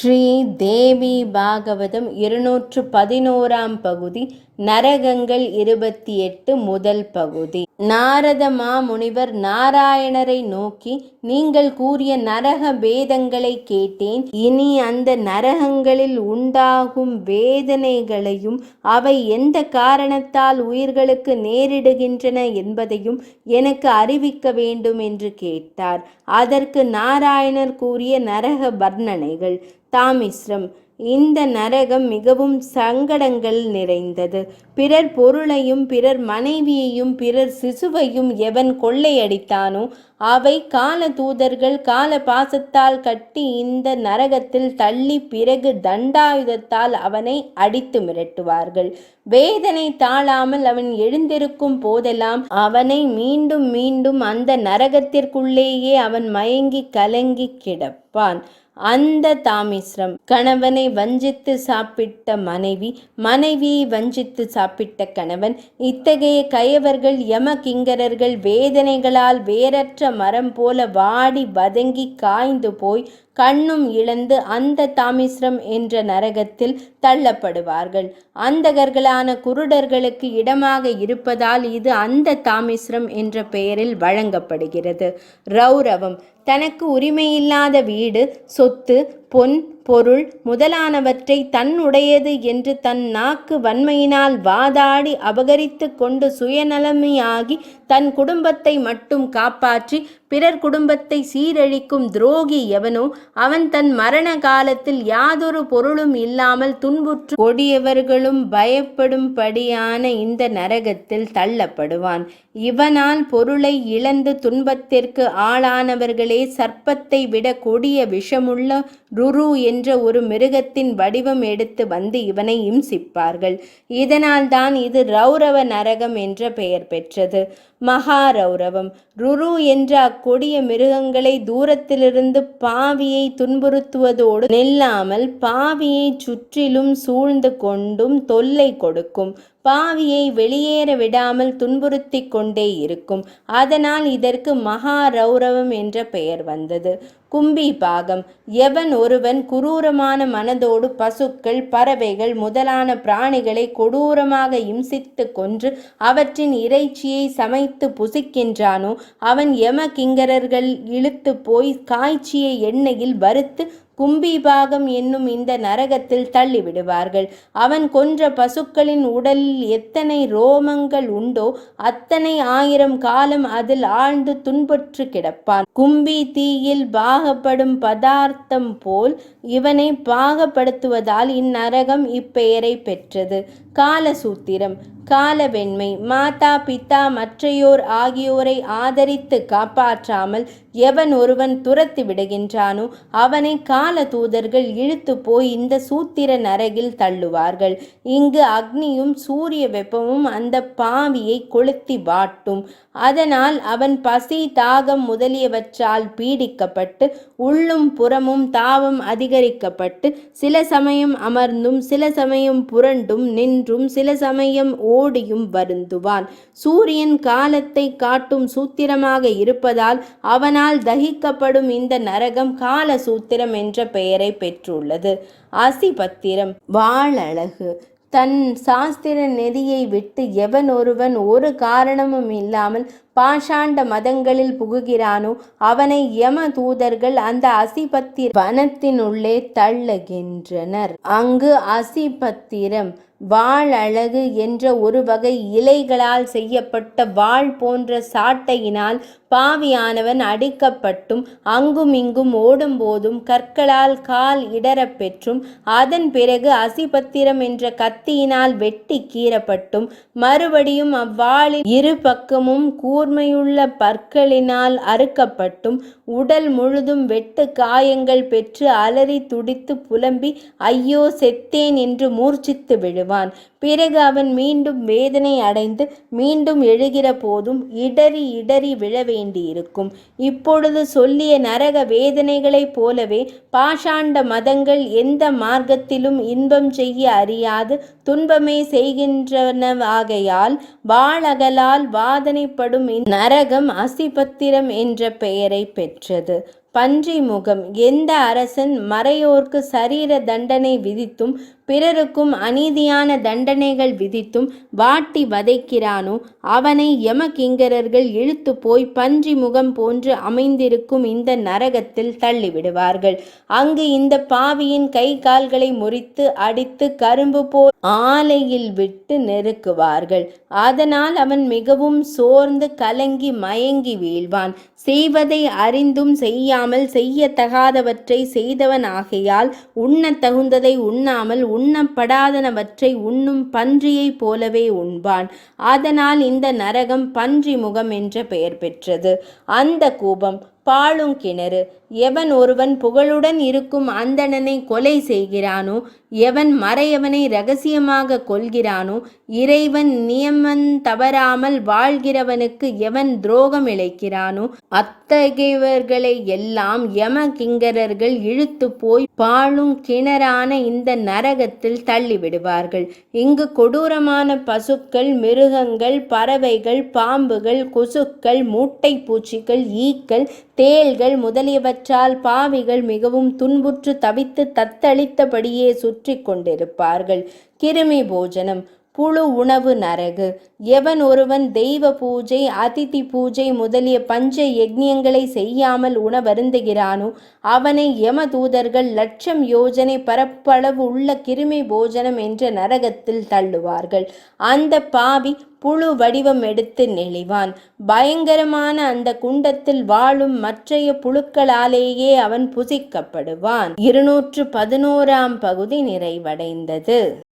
ஸ்ரீ தேவி பாகவதம் 211 பகுதி. நரகங்கள் 28 முதல் பகுதி. நாரத மாமுனிவர் நாராயணரை நோக்கி, நீங்கள் கூறிய நரக பேதங்களை கேட்டேன். இனி அந்த நரகங்களில் உண்டாகும் வேதனைகளையும் அவை எந்த காரணத்தால் உயிர்களுக்கு நேரிடுகின்றன என்பதையும் எனக்கு அறிவிக்க வேண்டும் என்று கேட்டார். அதற்கு நாராயணர் கூறிய நரக வர்ணனைகள். தாமிஸ்ரம். இந்த நரகம் மிகவும் சங்கடங்கள் நிறைந்தது. பிறர் பொருளையும் பிறர் மனைவியையும் பிறர் சிசுவையும் எவன் கொள்ளையடித்தானோ அவை கால தூதர்கள் கால பாசத்தால் கட்டி இந்த நரகத்தில் தள்ளி பிறகு தண்டாயுதத்தால் அவனை அடித்து மிரட்டுவார்கள். வேதனை தாழாமல் அவன் எழுந்திருக்கும் போதெல்லாம் அவனை மீண்டும் மீண்டும் அந்த நரகத்திற்குள்ளேயே அவன் மயங்கி கலங்கி கிடப்பான். அந்த தாமிஸ்ரம். கணவனை வஞ்சித்து சாப்பிட்ட மனைவி, மனைவியை வஞ்சித்து சாப்பிட்ட கணவன், இத்தகைய கயவர்கள் யம கிங்கரர்கள் வேதனைகளால் வேரற்ற மரம் போல வாடி வதங்கி காய்ந்து போய் கண்ணும் இழந்து அந்த தாமிஸ்ரம் என்ற நரகத்தில் தள்ளப்படுவார்கள். அந்தகர்களான குருடர்களுக்கு இடமாக இருப்பதால் இது அந்த தாமிஸ்ரம் என்ற பெயரில் வழங்கப்படுகிறது. ரௌரவம். தனக்கு உரிமையில்லாத வீடு, சொத்து, பொன், பொருள் முதலானவற்றை தன்னுடையது என்று தன் நாக்கு வன்மையினால் வாதாடி அபகரித்து கொண்டு சுயநலமையாகி தன் குடும்பத்தை மட்டும் காப்பாற்றி பிறர் குடும்பத்தை சீரழிக்கும் துரோகி எவனோ அவன் தன் மரண காலத்தில் யாதொரு பொருளும் இல்லாமல் துன்புற்று கொடியவர்களும் பயப்படும்படியான இந்த நரகத்தில் தள்ளப்படுவான். இவனால் பொருளை இழந்து துன்பத்திற்கு ஆளானவர்களே சர்ப்பத்தை விட கொடிய விஷமுள்ள ருரு என்ற ஒரு மிருகத்தின் வடிவம் எடுத்து வந்து இவனை இம்சிப்பார்கள். இதனால் தான் இது ரௌரவ நரகம் என்ற பெயர் பெற்றது. மகா ரௌரவம். ருரு என்ற அக்கொடிய மிருகங்களை தூரத்திலிருந்து பாவியை துன்புறுத்துவதோடு நில்லாமல் பாவியை சுற்றிலும் சூழ்ந்து கொண்டும் தொல்லை கொடுக்கும். பாவியை வெளியேற விடாமல் துன்புறுத்தி கொண்டே இருக்கும். அதனால் இதற்கு மகா ரௌரவம் என்ற பெயர் வந்தது. கும்பி பாகம். எவன் ஒருவன் குரூரமான மனதோடு பசுக்கள், பறவைகள் முதலான பிராணிகளை கொடூரமாக இம்சித்து கொன்று அவற்றின் இறைச்சியை சமைத்து புசிக்கின்றானோ அவன் யம கிங்கரர்கள் இழுத்து போய் காய்ச்சிய எண்ணெயில் வறுத்து கும்பிபாகம் என்னும் இந்த நரகத்தில் தள்ளிவிடுவார்கள். அவன் கொன்ற பசுக்களின் உடலில் எத்தனை ரோமங்கள் உண்டோ அத்தனை 1000 காலம் அதில் ஆழ்ந்து துன்புற்று கிடப்பான். கும்பி தீயில் பாகப்படும் பதார்த்தம் போல் இவனை பாகப்படுத்துவதால் இந்நரகம் இப்பெயரை பெற்றது. காலசூத்திரம். காலவெண்மை. மாதா பிதா மற்றையோர் ஆகியோரை ஆதரித்து காப்பாற்றாமல் எவன் ஒருவன் துரத்தி விடுகின்றானோ அவனை கால தூதர்கள் இழுத்து போய் இந்த சூத்திர நரகில் தள்ளுவார்கள். இங்கு அக்னியும் சூரிய வெப்பமும் அந்த பாவியை கொளுத்தி வாட்டும். அதனால் அவன் பசி, தாகம் முதலியவற்றால் பீடிக்கப்பட்டு உள்ளும் புறமும் தாவம் அதிகரிக்கப்பட்டு சில சமயம் அமர்ந்தும் சில சமயம் புரண்டும் நின்றும் சில சமயம் ஓடியும் வருந்துவான். சூரியன் காலத்தை காட்டும் சூத்திரமாக இருப்பதால் அவனால் தகிக்கப்படும் இந்த நரகம் கால சூத்திரம் என்ற பெயரை பெற்றுள்ளது. அசிபத்திரம். வாழழகு. தன் சாஸ்திர நெறியை விட்டு எவன் ஒருவன் ஒரு காரணமும் இல்லாமல் பாஷாண்ட மதங்களில் புகுகிறானோ அவனை யம தூதர்கள் அந்த அசிபத்திர வனத்தினுள்ளே தள்ளுகின்றனர். அங்கு அசிபத்திரம் வாழழகு என்ற ஒரு வகை இலைகளால் செய்யப்பட்ட வாள் போன்ற சாட்டையினால் பாவியானவன் அடிக்கப்பட்டும் அங்கும் இங்கும் ஓடும்போதும் கற்களால் கால் இடரப் பெற்றும் அதன் பிறகு அசிபத்திரம் என்ற கத்தியினால் வெட்டி கீறப்பட்டும் மறுபடியும் அவ்வாளில் இரு பக்கமும் கூர்மையுள்ள பற்களினால் அறுக்கப்பட்டும் உடல் முழுதும் வெட்டு காயங்கள் பெற்று அலறி துடித்து புலம்பி ஐயோ செத்தேன் என்று மூர்ச்சித்து விழுவான். பிறகு அவன் மீண்டும் வேதனை அடைந்து மீண்டும் எழுகிற போதும் இடறி இடறி விழ வேண்டியிருக்கும். இப்பொழுது சொல்லிய நரக வேதனைகளைப் போலவே பாஷாண்ட மதங்கள் எந்த மார்க்கத்திலும் இன்பம் செய்ய அறியாது துன்பமே செய்கின்றனவாகையால் வாழகலால் வாதனைப்படும் இந்நரகம் அசிபத்திரம் என்ற பெயரை பெற்றது. பன்றி முகம். எந்த அரசன் மறையோர்க்கு சரீர தண்டனை விதித்தும் பிறருக்கும் அநீதியான தண்டனைகள் விதித்தும் வாட்டி வதைக்கிறானோ அவனை யமகிங்கரர்கள் இழுத்து போய் பன்றி முகம் போன்று அமைந்திருக்கும் இந்த நரகத்தில் தள்ளிவிடுவார்கள். அங்கு இந்த பாவியின் கை கால்களை முறித்து அடித்து கரும்பு போல் ஆலையில் விட்டு நெருக்குவார்கள். அதனால் அவன் மிகவும் சோர்ந்து கலங்கி மயங்கி வீழ்வான். செய்வதை அறிந்தும் செய்யாமல் செய்யத்தகாதவற்றை செய்தவன் ஆகையால் உண்ணத் தகுந்ததை உண்ணாமல் உண்ணப்படாதனவற்றை உண்ணும் பன்றியைப் போலவே உண்பான். அதனால் இந்த நரகம் பன்றி முகம் என்ற பெயர் பெற்றது. அந்த கூபம் பாழுங்கிணறு. எவன் ஒருவன் புகழுடன் இருக்கும் அந்தணனை கொலை செய்கிறானோ, எவன் மறையவனை இரகசியமாக கொல்கிறானோ, இறைவன் நியமன் தவறாமல் வாழ்கிறவனுக்கு எவன் துரோகம் இழைக்கிறானோ அத்தகையவர்களை எல்லாம் யம கிங்கரர்கள் இழுத்து போய் பாழுங்கிணறான இந்த நரகத்தில் தள்ளிவிடுவார்கள். இங்கு கொடூரமான பசுக்கள், மிருகங்கள், பறவைகள், பாம்புகள், கொசுக்கள், மூட்டை பூச்சிகள், ஈக்கள், தேள்கள் முதலியவற்றால் பாவிகள் மிகவும் துன்புற்று தவித்து தத்தளித்தபடியே சுற்றி கொண்டிருப்பார்கள். கிருமி போஜனம். புழு உணவு நரகு. எவன் ஒருவன் தெய்வ பூஜை, அதிதி பூஜை முதலிய பஞ்ச யஜ்ஞங்களை செய்யாமல் உணவருந்துகிறானோ அவனை யமதூதர்கள் 1,00,000 யோஜனை பரப்பளவு உள்ள கிருமி போஜனம் என்ற நரகத்தில் தள்ளுவார்கள். அந்த பாவி புழு வடிவம் எடுத்து நெளிவான். பயங்கரமான அந்த குண்டத்தில் வாழும் மற்றைய புழுக்களாலேயே அவன் புசிக்கப்படுவான். 211ஆம் பகுதி நிறைவடைந்தது.